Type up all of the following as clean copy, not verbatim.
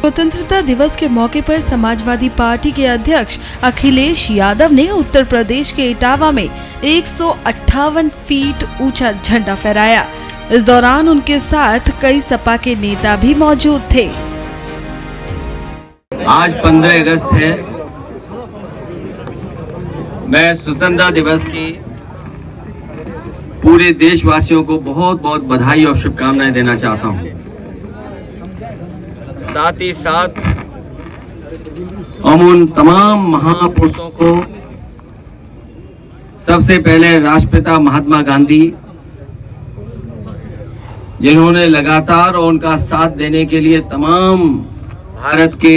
स्वतंत्रता दिवस के मौके पर समाजवादी पार्टी के अध्यक्ष अखिलेश यादव ने उत्तर प्रदेश के इटावा में 158 फीट ऊंचा झंडा फहराया। इस दौरान उनके साथ कई सपा के नेता भी मौजूद थे। आज 15 अगस्त है। मैं स्वतंत्रता दिवस की पूरे देशवासियों को बहुत बहुत बधाई और शुभकामनाएं देना चाहता हूं। साथ ही साथ हम उन तमाम महापुरुषों को, सबसे पहले राष्ट्रपिता महात्मा गांधी, जिन्होंने लगातार और उनका साथ देने के लिए तमाम भारत के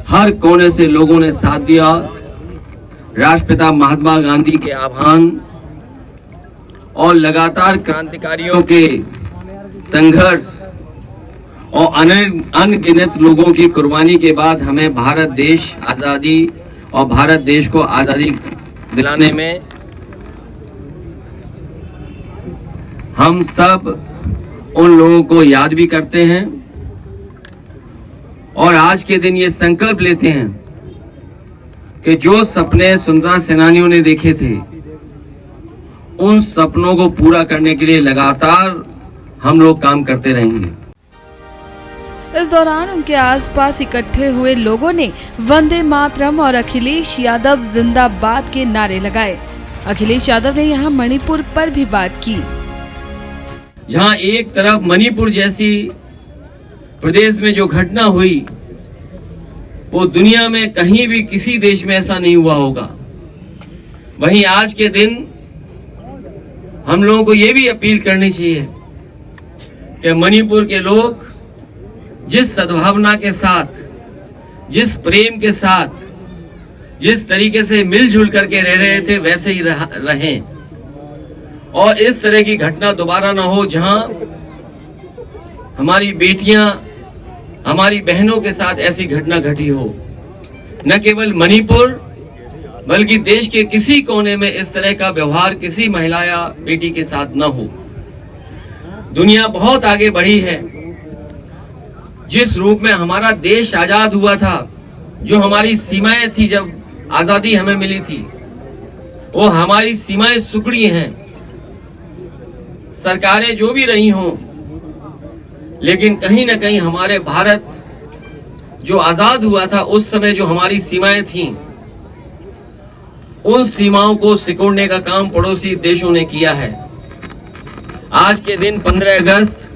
हर कोने से लोगों ने साथ दिया। राष्ट्रपिता महात्मा गांधी के आह्वान और लगातार क्रांतिकारियों के संघर्ष और अनगिनत लोगों की कुर्बानी के बाद हमें भारत देश आज़ादी और भारत देश को आज़ादी दिलाने में हम सब उन लोगों को याद भी करते हैं और आज के दिन ये संकल्प लेते हैं कि जो सपने स्वतंत्रता सेनानियों ने देखे थे, उन सपनों को पूरा करने के लिए लगातार हम लोग काम करते रहेंगे। इस दौरान उनके आसपास इकट्ठे हुए लोगों ने वंदे मातरम और अखिलेश यादव जिंदाबाद के नारे लगाए। अखिलेश यादव ने यहां मणिपुर पर भी बात की। जहां एक तरफ मणिपुर जैसी प्रदेश में जो घटना हुई, वो दुनिया में कहीं भी किसी देश में ऐसा नहीं हुआ होगा। वहीं आज के दिन हम लोगों को ये भी अपील करनी चाहिए कि मणिपुर के लोग जिस सद्भावना के साथ, जिस प्रेम के साथ, जिस तरीके से मिलजुल करके रह रहे थे, वैसे ही रहें और इस तरह की घटना दोबारा ना हो जहां हमारी बेटियां, हमारी बहनों के साथ ऐसी घटना घटी हो। न केवल मणिपुर बल्कि देश के किसी कोने में इस तरह का व्यवहार किसी महिला या बेटी के साथ न हो। दुनिया बहुत आगे बढ़ी है। जिस रूप में हमारा देश आजाद हुआ था, जो हमारी सीमाएं थी जब आजादी हमें मिली थी, वो हमारी सीमाएं सुकड़ी हैं। सरकारें जो भी रही हों, लेकिन कहीं ना कहीं हमारे भारत जो आजाद हुआ था, उस समय जो हमारी सीमाएं थीं, उन सीमाओं को सिकोड़ने का काम पड़ोसी देशों ने किया है। आज के दिन 15 अगस्त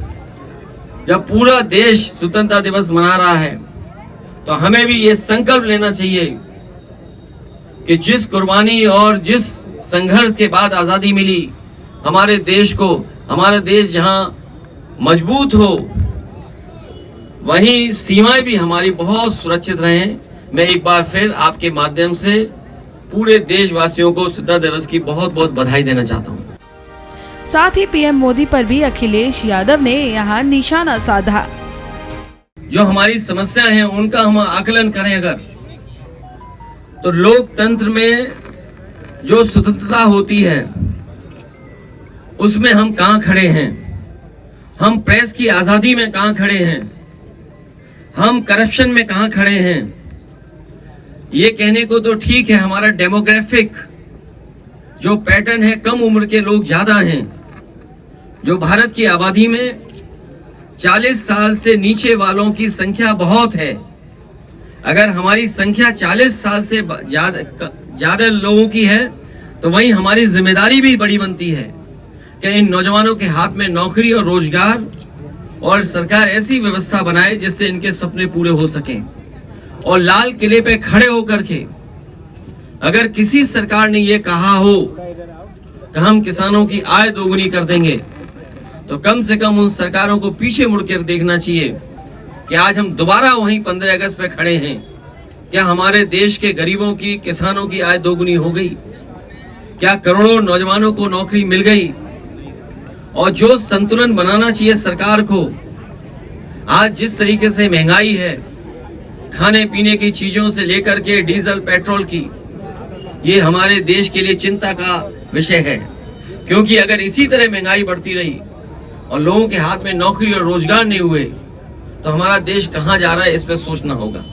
जब पूरा देश स्वतंत्रता दिवस मना रहा है, तो हमें भी ये संकल्प लेना चाहिए कि जिस कुर्बानी और जिस संघर्ष के बाद आज़ादी मिली हमारे देश को, हमारा देश जहां मजबूत हो, वहीं सीमाएं भी हमारी बहुत सुरक्षित रहें। मैं एक बार फिर आपके माध्यम से पूरे देशवासियों को स्वतंत्रता दिवस की बहुत बहुत बधाई देना चाहता हूं। साथ ही पीएम मोदी पर भी अखिलेश यादव ने यहां निशाना साधा। जो हमारी समस्या है उनका हम आकलन करें अगर, तो लोकतंत्र में जो स्वतंत्रता होती है उसमें हम कहां खड़े हैं? हम प्रेस की आजादी में कहां खड़े हैं? हम करप्शन में कहां खड़े हैं? ये कहने को तो ठीक है, हमारा डेमोग्राफिक जो पैटर्न है, कम उम्र के लोग ज्यादा हैं। जो भारत की आबादी में 40 साल से नीचे वालों की संख्या बहुत है। अगर हमारी संख्या 40 साल से ज्यादा लोगों की है, तो वहीं हमारी जिम्मेदारी भी बड़ी बनती है कि इन नौजवानों के हाथ में नौकरी और रोजगार और सरकार ऐसी व्यवस्था बनाए जिससे इनके सपने पूरे हो सकें। और लाल किले पे खड़े होकर के अगर किसी सरकार ने ये कहा हो कि हम किसानों की आय दोगुनी कर देंगे, तो कम से कम उन सरकारों को पीछे मुड़कर देखना चाहिए कि आज हम दोबारा वहीं 15 अगस्त पे खड़े हैं। क्या हमारे देश के गरीबों की, किसानों की आय दोगुनी हो गई? क्या करोड़ों नौजवानों को नौकरी मिल गई? और जो संतुलन बनाना चाहिए सरकार को, आज जिस तरीके से महंगाई है, खाने पीने की चीजों से लेकर के डीजल पेट्रोल की, ये हमारे देश के लिए चिंता का विषय है। क्योंकि अगर इसी तरह महंगाई बढ़ती रही और लोगों के हाथ में नौकरी और रोजगार नहीं हुए, तो हमारा देश कहाँ जा रहा है इस पर सोचना होगा।